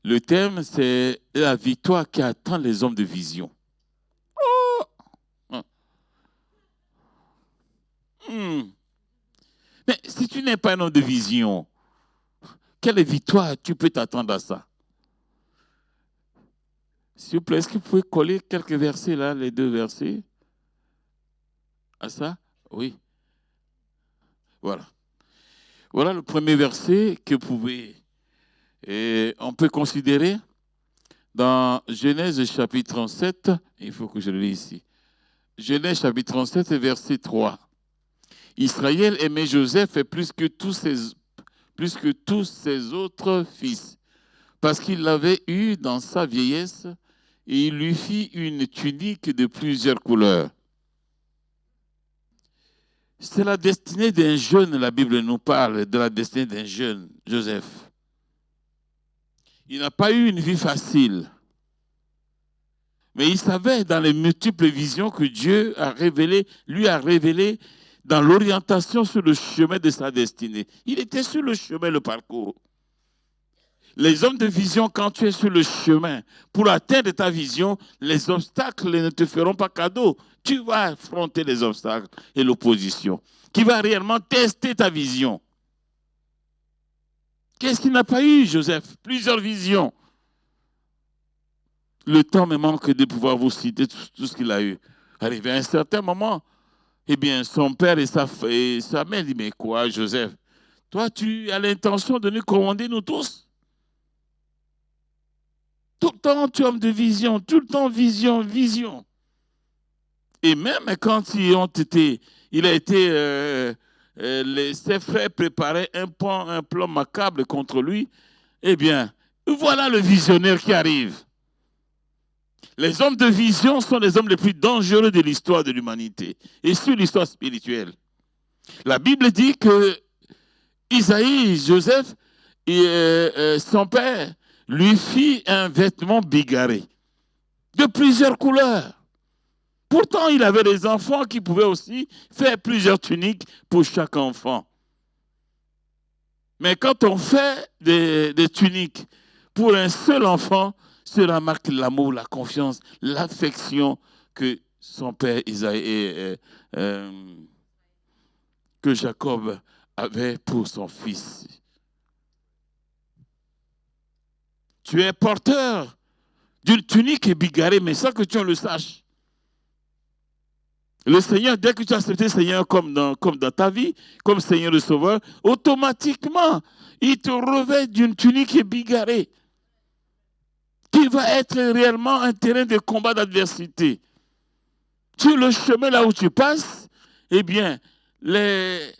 Le thème, c'est la victoire qui attend les hommes de vision. Oh! Mais si tu n'es pas un homme de vision, quelle victoire tu peux t'attendre à ça? S'il vous plaît, est-ce que vous pouvez coller quelques versets là, les deux versets? À ça? Oui. Voilà. Voilà le premier verset que vous pouvez, on peut considérer dans Genèse chapitre 37. Il faut que je le lise ici. Genèse chapitre 37, verset 3. Israël aimait Joseph plus que tous ses autres fils, parce qu'il l'avait eu dans sa vieillesse, et il lui fit une tunique de plusieurs couleurs. C'est la destinée d'un jeune, la Bible nous parle de la destinée d'un jeune, Joseph. Il n'a pas eu une vie facile, mais il savait dans les multiples visions que Dieu lui a révélé dans l'orientation sur le chemin de sa destinée. Il était sur le chemin, le parcours. Les hommes de vision, quand tu es sur le chemin, pour atteindre ta vision, les obstacles ne te feront pas cadeau. Tu vas affronter les obstacles et l'opposition, qui va réellement tester ta vision. Qu'est-ce qu'il n'a pas eu, Joseph? Plusieurs visions. Le temps me manque de pouvoir vous citer tout ce qu'il a eu. Arrivé à un certain moment, eh bien, son père et sa mère disent, mais quoi, Joseph? Toi, tu as l'intention de nous commander, nous tous? Tout le temps, tu es homme de vision, tout le temps, vision, vision. Et même quand ses frères préparaient un plan macabre contre lui, eh bien, voilà le visionnaire qui arrive. Les hommes de vision sont les hommes les plus dangereux de l'histoire de l'humanité et sur l'histoire spirituelle. La Bible dit que Isaïe, Joseph, son père, lui fit un vêtement bigarré de plusieurs couleurs. Pourtant, il avait des enfants qui pouvaient aussi faire plusieurs tuniques pour chaque enfant. Mais quand on fait des tuniques pour un seul enfant, cela marque l'amour, la confiance, l'affection que son père Isaïe que Jacob avait pour son fils. Tu es porteur d'une tunique bigarrée, mais sans que tu en le saches. Le Seigneur, dès que tu as accepté le Seigneur comme dans ta vie, comme Seigneur le Sauveur, automatiquement, il te revêt d'une tunique bigarrée qui va être réellement un terrain de combat d'adversité. Sur le chemin là où tu passes, eh bien, les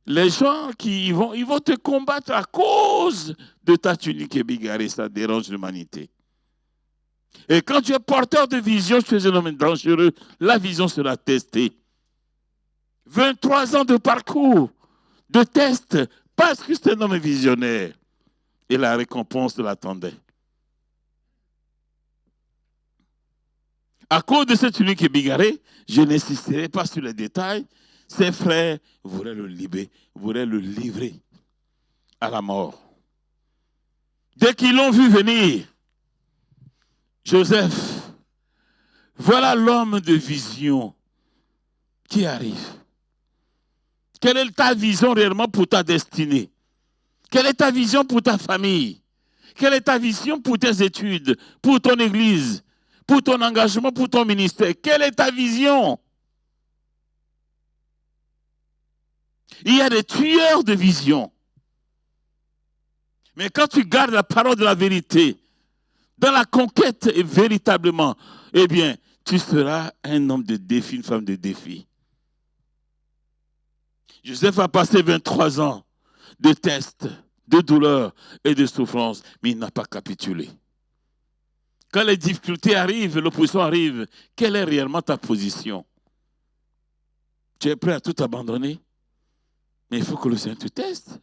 gens ils vont te combattre à cause de ta tunique bigarrée. Ça dérange l'humanité. Et quand tu es porteur de vision, tu es un homme dangereux, la vision sera testée. 23 ans de parcours, de tests, parce que c'est un homme visionnaire. Et la récompense l'attendait. À cause de cette unique bigarrée, je n'insisterai pas sur les détails. Ses frères voulaient le livrer à la mort. Dès qu'ils l'ont vu venir, Joseph, voilà l'homme de vision qui arrive. Quelle est ta vision réellement pour ta destinée? Quelle est ta vision pour ta famille? Quelle est ta vision pour tes études, pour ton église, pour ton engagement, pour ton ministère? Quelle est ta vision? Il y a des tueurs de vision. Mais quand tu gardes la parole de la vérité, dans la conquête véritablement, eh bien, tu seras un homme de défi, une femme de défi. Joseph a passé 23 ans de tests, de douleurs et de souffrances, mais il n'a pas capitulé. Quand les difficultés arrivent, l'opposition arrive, quelle est réellement ta position? Tu es prêt à tout abandonner? Mais il faut que le Seigneur te teste.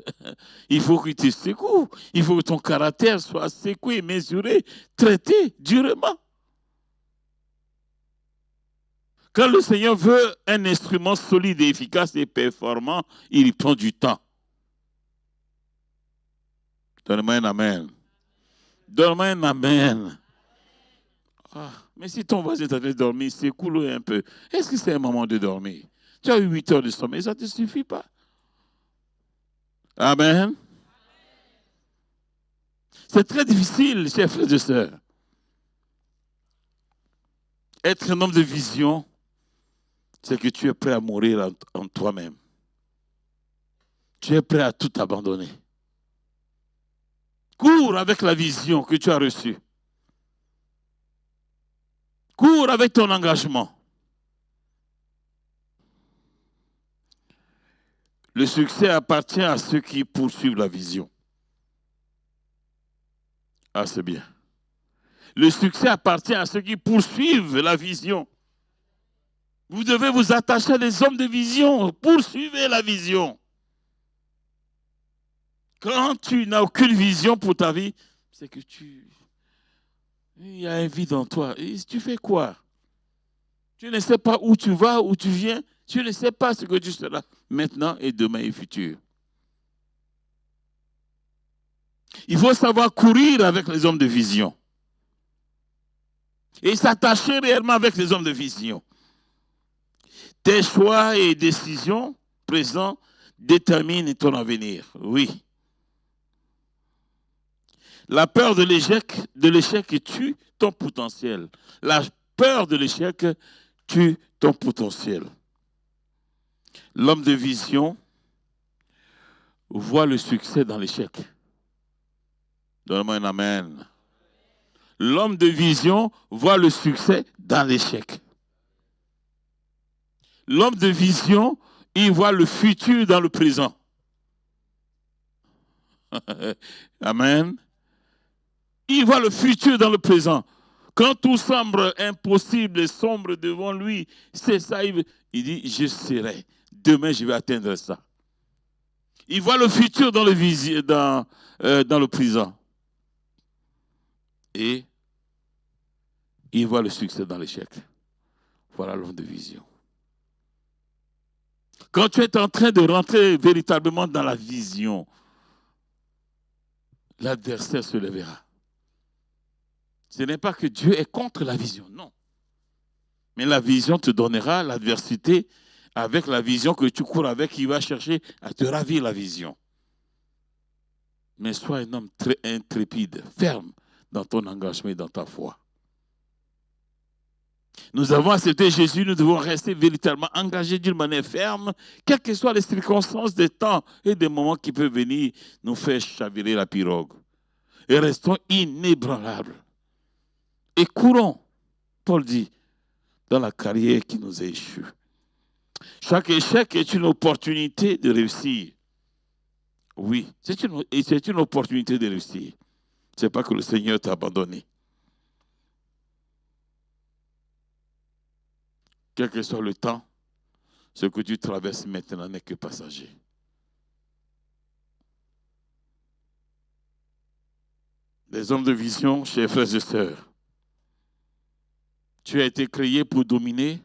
Il faut qu'il te secoue. Il faut que ton caractère soit secoué, mesuré, traité durement. Quand le Seigneur veut un instrument solide et efficace et performant, il prend du temps. Donne-moi un amen. Donne-moi un amen. Ah, mais si ton voisin t'a fait dormir, c'est cool un peu. Est-ce que c'est un moment de dormir? Tu as eu 8 heures de sommeil, ça ne te suffit pas. Amen. C'est très difficile, chers frères et sœurs. Être un homme de vision, c'est que tu es prêt à mourir en toi-même. Tu es prêt à tout abandonner. Cours avec la vision que tu as reçue. Cours avec ton engagement. Le succès appartient à ceux qui poursuivent la vision. Ah, c'est bien. Le succès appartient à ceux qui poursuivent la vision. Vous devez vous attacher à des hommes de vision. Poursuivez la vision. Quand tu n'as aucune vision pour ta vie, c'est que il y a un vide en toi. Et tu fais quoi? Tu ne sais pas où tu vas, où tu viens. Tu ne sais pas ce que tu seras maintenant et demain et futur. Il faut savoir courir avec les hommes de vision. Et s'attacher réellement avec les hommes de vision. Tes choix et décisions présents déterminent ton avenir. Oui. La peur de l'échec tue ton potentiel. La peur de l'échec tue ton potentiel. L'homme de vision voit le succès dans l'échec. Donne-moi un amen. L'homme de vision voit le succès dans l'échec. L'homme de vision, il voit le futur dans le présent. Amen. Il voit le futur dans le présent. Quand tout semble impossible et sombre devant lui, c'est ça, il dit, je serai. Demain, je vais atteindre ça. Il voit le futur dans le présent. Et il voit le succès dans l'échec. Voilà l'homme de vision. Quand tu es en train de rentrer véritablement dans la vision, l'adversaire se lèvera. Ce n'est pas que Dieu est contre la vision, non. Mais la vision te donnera l'adversité avec la vision que tu cours avec, il va chercher à te ravir la vision. Mais sois un homme très intrépide, ferme dans ton engagement et dans ta foi. Nous avons accepté Jésus, nous devons rester véritablement engagés d'une manière ferme, quelles que soient les circonstances des temps et des moments qui peuvent venir nous faire chavirer la pirogue. Et restons inébranlables. Et courons, Paul dit, dans la carrière qui nous a échoué. Chaque échec est une opportunité de réussir. Oui, c'est une opportunité de réussir. Ce n'est pas que le Seigneur t'a abandonné. Quel que soit le temps, ce que tu traverses maintenant n'est que passager. Les hommes de vision, chers frères et sœurs, tu as été créé pour dominer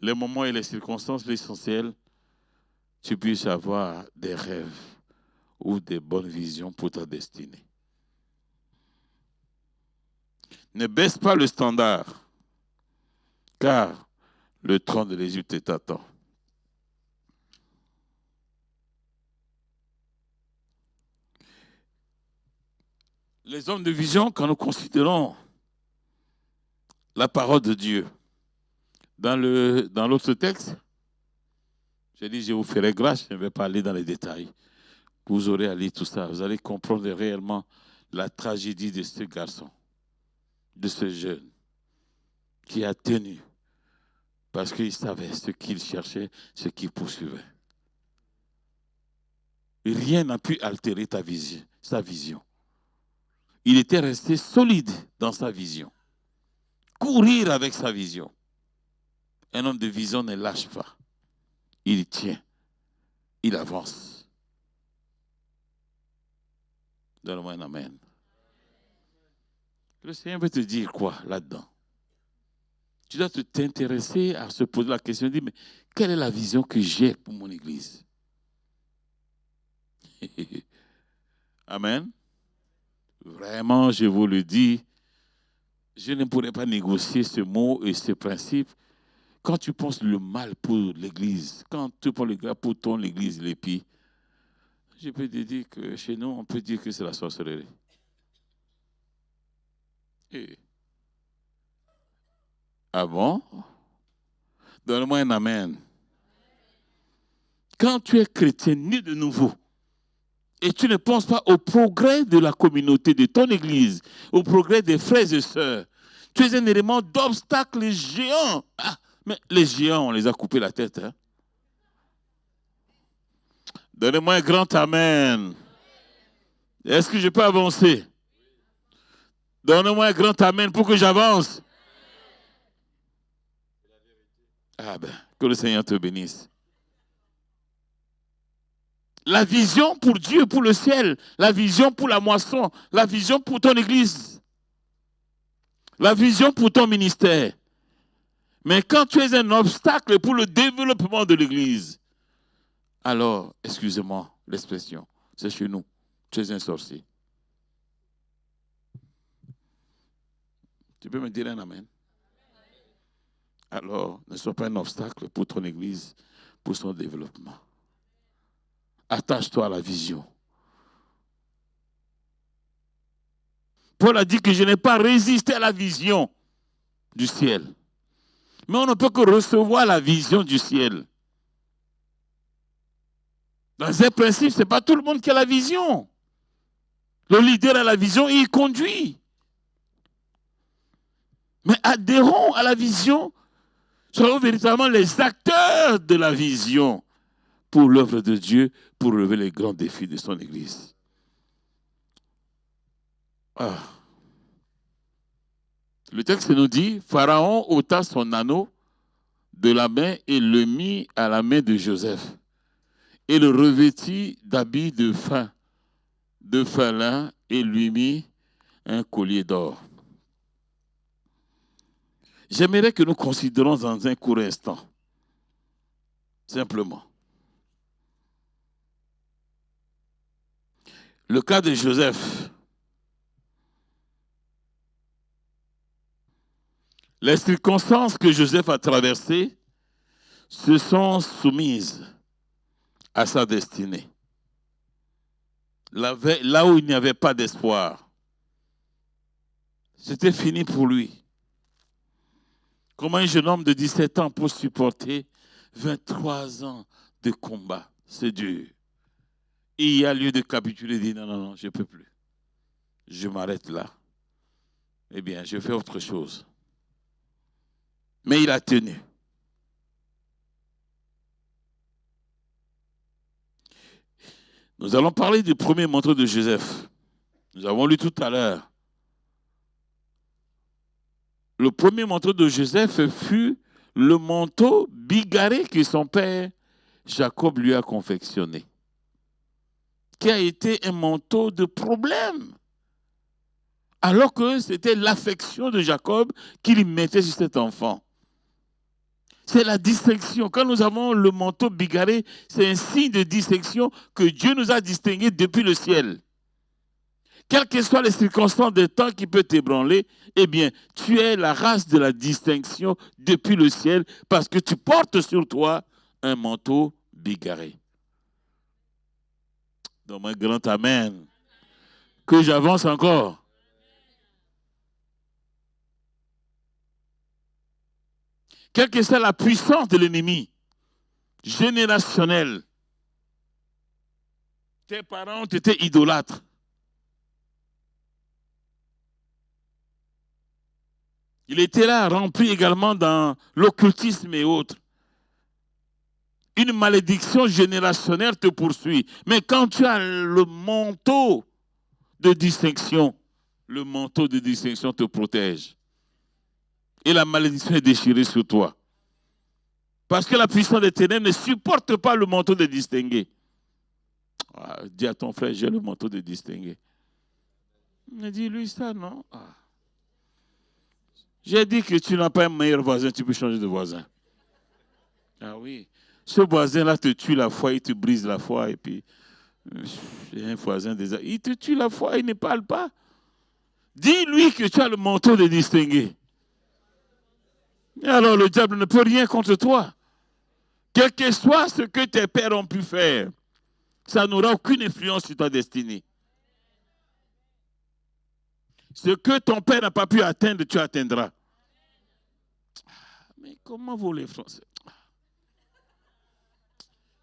les moments et les circonstances essentielles. Tu puisses avoir des rêves ou des bonnes visions pour ta destinée. Ne baisse pas le standard, car le trône de l'Égypte t'attend. Les hommes de vision, quand nous considérons la parole de Dieu, dans l'autre texte, j'ai dit, je vous ferai grâce, je ne vais pas aller dans les détails. Vous aurez à lire tout ça, vous allez comprendre réellement la tragédie de ce garçon, de ce jeune, qui a tenu, parce qu'il savait ce qu'il cherchait, ce qu'il poursuivait. Rien n'a pu altérer sa vision. Il était resté solide dans sa vision. Courir avec sa vision. Un homme de vision ne lâche pas. Il tient. Il avance. Donne-moi un amen. Le Seigneur veut te dire quoi là-dedans? Tu dois t'intéresser à se poser la question, dire, mais quelle est la vision que j'ai pour mon Église? Amen. Vraiment, je vous le dis, je ne pourrais pas négocier ce mot et ce principe. Quand tu penses le mal pour l'Église, quand tu penses le mal pour ton Église, l'épi, je peux te dire que chez nous, on peut dire que c'est la sorcellerie. Et... Ah bon? Donne-moi un amen. Quand tu es chrétien, né de nouveau, et tu ne penses pas au progrès de la communauté, de ton Église, au progrès des frères et sœurs, tu es un élément d'obstacle géant. Ah, mais les géants, on les a coupé la tête. Hein? Donnez-moi un grand amen. Est-ce que je peux avancer? Donnez-moi un grand amen pour que j'avance. Ah ben, que le Seigneur te bénisse. La vision pour Dieu, pour le ciel, la vision pour la moisson, la vision pour ton Église, la vision pour ton ministère. Mais quand tu es un obstacle pour le développement de l'Église, alors, excusez-moi l'expression, c'est chez nous, tu es un sorcier. Tu peux me dire un amen? Alors, ne sois pas un obstacle pour ton Église, pour son développement. Attache-toi à la vision. Paul a dit que je n'ai pas résisté à la vision du ciel. Mais on ne peut que recevoir la vision du ciel. Dans un principe, ce n'est pas tout le monde qui a la vision. Le leader a la vision et il conduit. Mais adhérons à la vision, soyons véritablement les acteurs de la vision pour l'œuvre de Dieu, pour relever les grands défis de son Église. Ah. Le texte nous dit, Pharaon ôta son anneau de la main et le mit à la main de Joseph et le revêtit d'habits de fin lin et lui mit un collier d'or. J'aimerais que nous considérons dans un court instant, simplement, le cas de Joseph. Les circonstances que Joseph a traversées se sont soumises à sa destinée. Là où il n'y avait pas d'espoir, c'était fini pour lui. Comment un jeune homme de 17 ans peut supporter 23 ans de combat? C'est dur. Et il y a lieu de capituler et de dire non, je ne peux plus. Je m'arrête là. Eh bien, je fais autre chose. Mais il a tenu. Nous allons parler du premier manteau de Joseph. Nous avons lu tout à l'heure. Le premier manteau de Joseph fut le manteau bigarré que son père Jacob lui a confectionné, qui a été un manteau de problème, alors que c'était l'affection de Jacob qu'il mettait sur cet enfant. C'est la distinction. Quand nous avons le manteau bigarré, c'est un signe de distinction que Dieu nous a distingués depuis le ciel. Quelles que soient les circonstances des temps qui peuvent t'ébranler, eh bien, tu es la race de la distinction depuis le ciel parce que tu portes sur toi un manteau bigarré. Donc, un grand amen. Que j'avance encore. Quelle que soit la puissance de l'ennemi générationnel, tes parents étaient idolâtres. Il était là, rempli également dans l'occultisme et autres. Une malédiction générationnelle te poursuit. Mais quand tu as le manteau de distinction, le manteau de distinction te protège. Et la malédiction est déchirée sur toi. Parce que la puissance des ténèbres ne supporte pas le manteau de distingué. Ah, dis à ton frère, j'ai le manteau de distingué. Il me dit, lui, ça, non. Ah. J'ai dit que tu n'as pas un meilleur voisin, tu peux changer de voisin. Ah oui. Ce voisin-là te tue la foi, il te brise la foi, et puis, j'ai un voisin déjà. Il te tue la foi, il ne parle pas. Dis-lui que tu as le manteau de distinguer. Et alors le diable ne peut rien contre toi. Quel que soit ce que tes pères ont pu faire, ça n'aura aucune influence sur ta destinée. Ce que ton père n'a pas pu atteindre, tu atteindras. Mais comment vous les Français?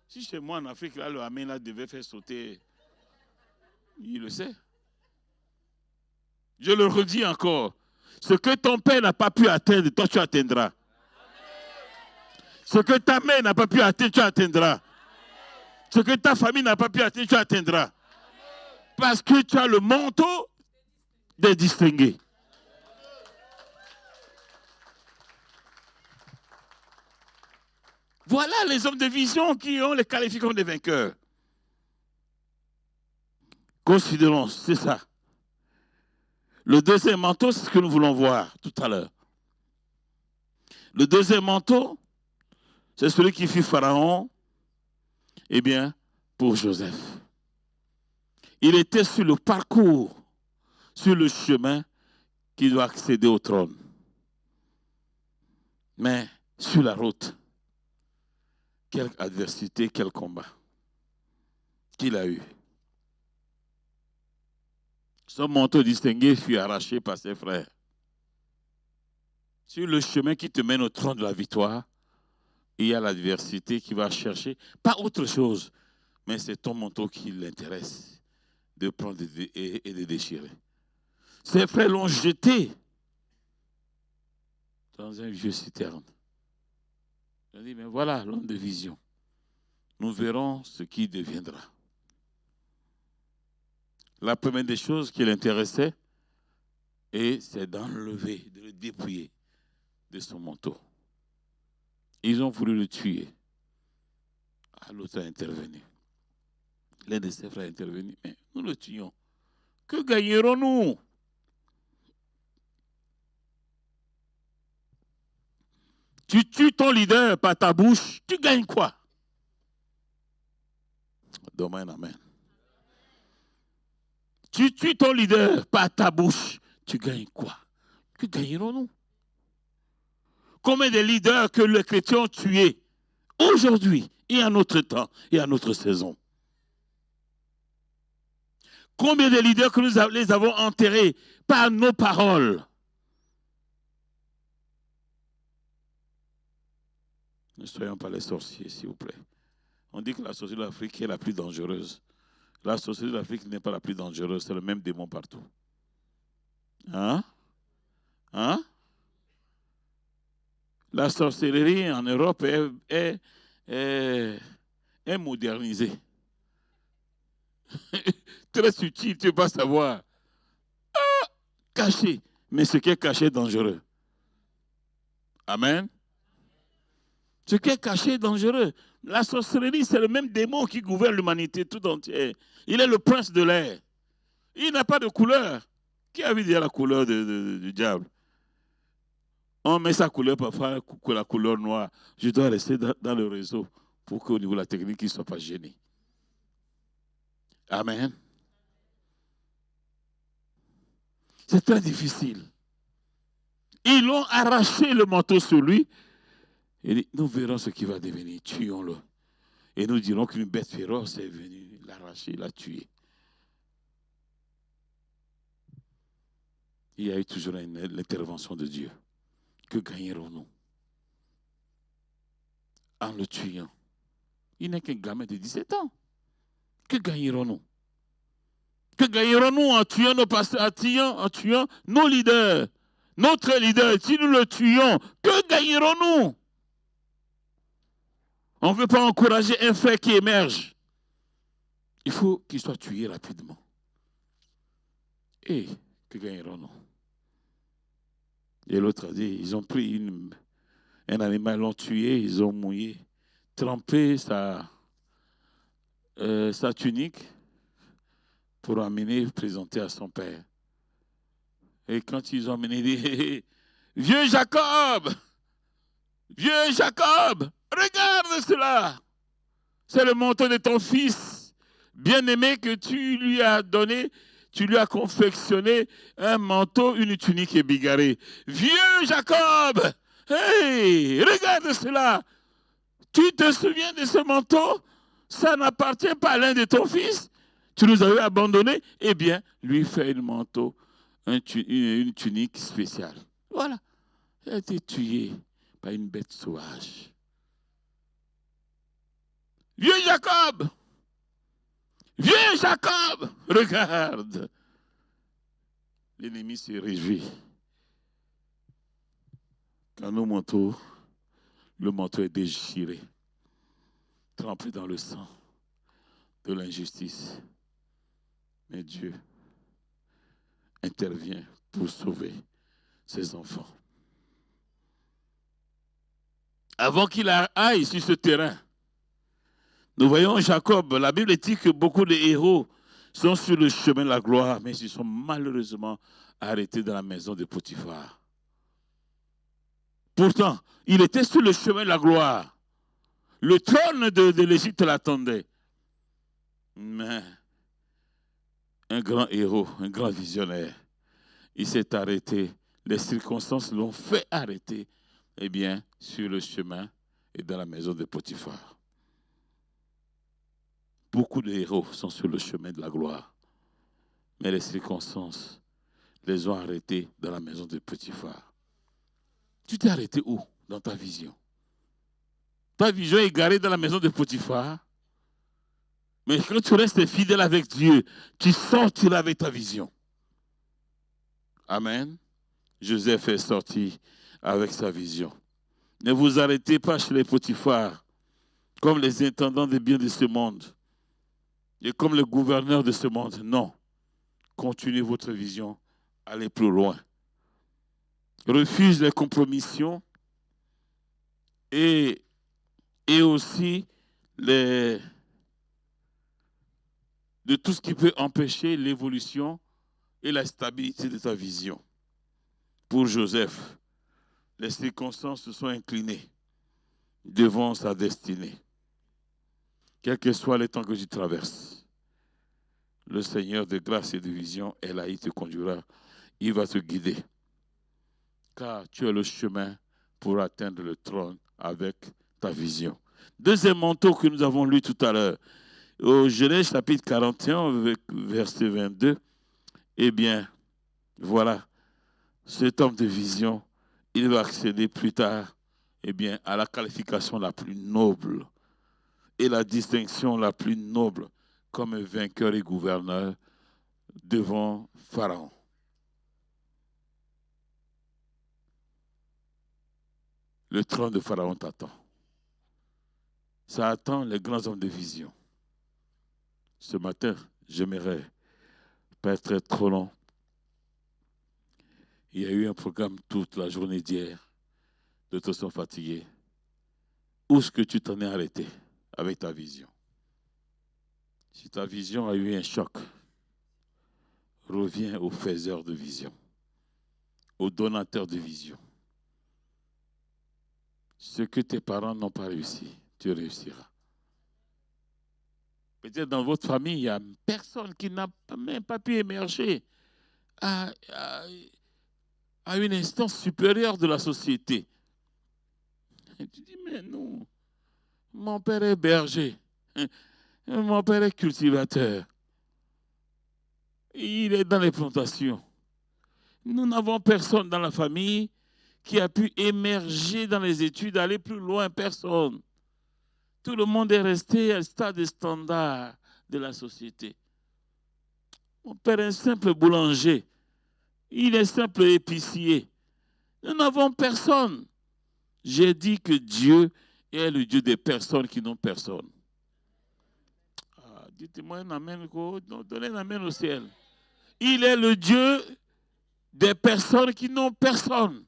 Si chez moi en Afrique, là, le Amen là, devait faire sauter, il le sait. Je le redis encore. Ce que ton père n'a pas pu atteindre, toi tu atteindras. Ce que ta mère n'a pas pu atteindre, tu atteindras. Ce que ta famille n'a pas pu atteindre, tu atteindras. Parce que tu as le manteau des distingués. Voilà les hommes de vision qui ont les qualifications des vainqueurs. Considérons, c'est ça. Le deuxième manteau, c'est ce que nous voulons voir tout à l'heure. Le deuxième manteau, c'est celui qui fut Pharaon, eh bien, pour Joseph. Il était sur le parcours, sur le chemin qui doit accéder au trône. Mais sur la route, quelle adversité, quel combat qu'il a eu. Son manteau distingué fut arraché par ses frères. Sur le chemin qui te mène au trône de la victoire, il y a l'adversité qui va chercher, pas autre chose, mais c'est ton manteau qui l'intéresse de prendre et de déchirer. Ses frères l'ont jeté dans un vieux citerne. Je dis, mais voilà l'homme de vision. Nous verrons ce qui deviendra. La première des choses qui l'intéressait, c'est d'enlever, de le dépouiller de son manteau. Ils ont voulu le tuer. L'autre a intervenu. L'un de ses frères a intervenu. Mais nous le tuons. Que gagnerons-nous? Tu tues ton leader par ta bouche, tu gagnes quoi? Demain, amen. Tu tues ton leader par ta bouche, tu gagnes quoi? Que gagnerons-nous? Combien de leaders que les chrétiens ont tués aujourd'hui et à notre temps et à notre saison? Combien de leaders que nous les avons enterrés par nos paroles? Ne soyons pas les sorciers, s'il vous plaît. On dit que la sorcellerie de l'Afrique est la plus dangereuse. La sorcellerie de l'Afrique n'est pas la plus dangereuse, c'est le même démon partout. Hein? Hein? La sorcellerie en Europe est modernisée. Très subtil, tu ne peux pas savoir. Ah, caché. Mais ce qui est caché est dangereux. Amen. Ce qui est caché est dangereux. La sorcellerie, c'est le même démon qui gouverne l'humanité tout entière. Il est le prince de l'air. Il n'a pas de couleur. Qui a vu dire la couleur du diable? On met sa couleur parfois, la couleur noire. Je dois rester dans le réseau pour qu'au niveau de la technique, il ne soit pas gêné. Amen. C'est très difficile. Ils l'ont arraché le manteau sur lui. Et dit, nous verrons ce qui va devenir. Tuons-le. Et nous dirons qu'une bête féroce est venue l'arracher, la tuer. Il y a eu toujours l'intervention de Dieu. Que gagnerons-nous en le tuant? Il n'est qu'un gamin de 17 ans. Que gagnerons-nous? Que gagnerons-nous en tuant nos pasteurs, en tuant nos leaders, notre leader? Si nous le tuons, que gagnerons-nous? On ne veut pas encourager un frère qui émerge. Il faut qu'il soit tué rapidement. Et que gagnerons-nous? Et l'autre a dit, ils ont pris un animal, l'ont tué, ils ont mouillé, trempé sa tunique pour amener, présenter à son père. Et quand ils ont amené, ils disent, vieux Jacob, regarde cela. C'est le manteau de ton fils bien-aimé que tu lui as donné. tu lui as confectionné un manteau, une tunique bigarrée. Vieux Jacob, hey, regarde cela. Tu te souviens de ce manteau? Ça n'appartient pas à l'un de ton fils. Tu nous avais abandonnés. Eh bien, lui fait un manteau, une tunique spéciale. Voilà. Il a été tué par une bête sauvage. Vieux Jacob! Vieux Jacob! Regarde! L'ennemi se réjouit. Quand le manteau est déchiré, trempé dans le sang de l'injustice. Mais Dieu intervient pour sauver ses enfants. Avant qu'il aille sur ce terrain, nous voyons Jacob. La Bible dit que beaucoup de héros sont sur le chemin de la gloire, mais ils sont malheureusement arrêtés dans la maison de Potiphar. Pourtant, il était sur le chemin de la gloire. Le trône de l'Égypte l'attendait. Mais un grand héros, un grand visionnaire, il s'est arrêté. Les circonstances l'ont fait arrêter, eh bien, sur le chemin et dans la maison de Potiphar. Beaucoup de héros sont sur le chemin de la gloire, mais les circonstances les ont arrêtés dans la maison de Potiphar. Tu t'es arrêté où dans ta vision? Ta vision est garée dans la maison de Potiphar, mais quand tu restes fidèle avec Dieu, tu sortiras avec ta vision. Amen. Joseph est sorti avec sa vision. Ne vous arrêtez pas chez les Potiphar, comme les intendants des biens de ce monde et comme le gouverneur de ce monde. Non. Continuez votre vision, allez plus loin. Refuse les compromissions et aussi de tout ce qui peut empêcher l'évolution et la stabilité de ta vision. Pour Joseph, les circonstances se sont inclinées devant sa destinée. Quel que soit les temps que tu traverses, le Seigneur de grâce et de vision est là, il te conduira, il va te guider. Car tu as le chemin pour atteindre le trône avec ta vision. Deuxième manteau que nous avons lu tout à l'heure, au Genèse chapitre 41, verset 22, eh bien, voilà, cet homme de vision, il va accéder plus tard, eh bien, à la qualification la plus noble et la distinction la plus noble comme vainqueur et gouverneur devant Pharaon. Le trône de Pharaon t'attend. Ça attend les grands hommes de vision. Ce matin, j'aimerais pas être trop long. Il y a eu un programme toute la journée d'hier. D'autres sont fatigués. Où est-ce que tu t'en es arrêté avec ta vision? Si ta vision a eu un choc, reviens au faiseur de vision, au donateur de vision. Ce que tes parents n'ont pas réussi, tu réussiras. Peut-être dans votre famille, il n'y a personne qui n'a même pas pu émerger à une instance supérieure de la société. Et tu dis, mais non, mon père est berger, mon père est cultivateur, il est dans les plantations. Nous n'avons personne dans la famille qui a pu émerger dans les études, aller plus loin, personne. Tout le monde est resté à un stade standard de la société. Mon père est un simple boulanger. Il est simple épicier. Nous n'avons personne. J'ai dit que Dieu est le Dieu des personnes qui n'ont personne. Dites-moi un amen, donnez un amen au ciel. Il est le Dieu des personnes qui n'ont personne.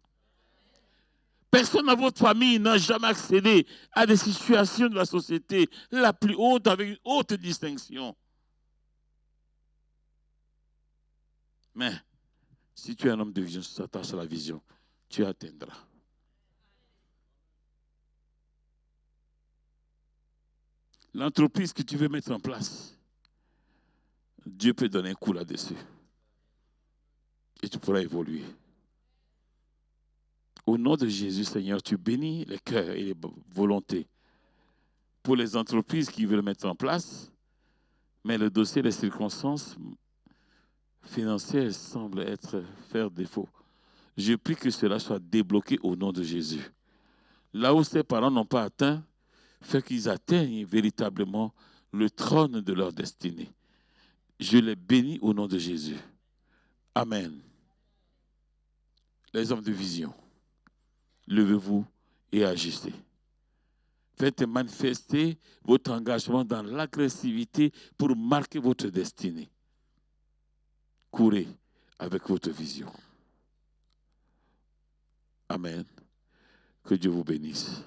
Personne dans votre famille n'a jamais accédé à des situations de la société la plus haute avec une haute distinction. Mais si tu es un homme de vision, si tu t'attaches à la vision, tu atteindras. L'entreprise que tu veux mettre en place, Dieu peut donner un coup là-dessus. et tu pourras évoluer. Au nom de Jésus, Seigneur, tu bénis les cœurs et les volontés. Pour les entreprises qui veulent mettre en place, mais le dossier, les circonstances financières semblent faire défaut. Je prie que cela soit débloqué au nom de Jésus. Là où ces parents n'ont pas atteint, fait qu'ils atteignent véritablement le trône de leur destinée. Je les bénis au nom de Jésus. Amen. Les hommes de vision, levez-vous et agissez. Faites manifester votre engagement dans l'agressivité pour marquer votre destinée. Courez avec votre vision. Amen. Que Dieu vous bénisse.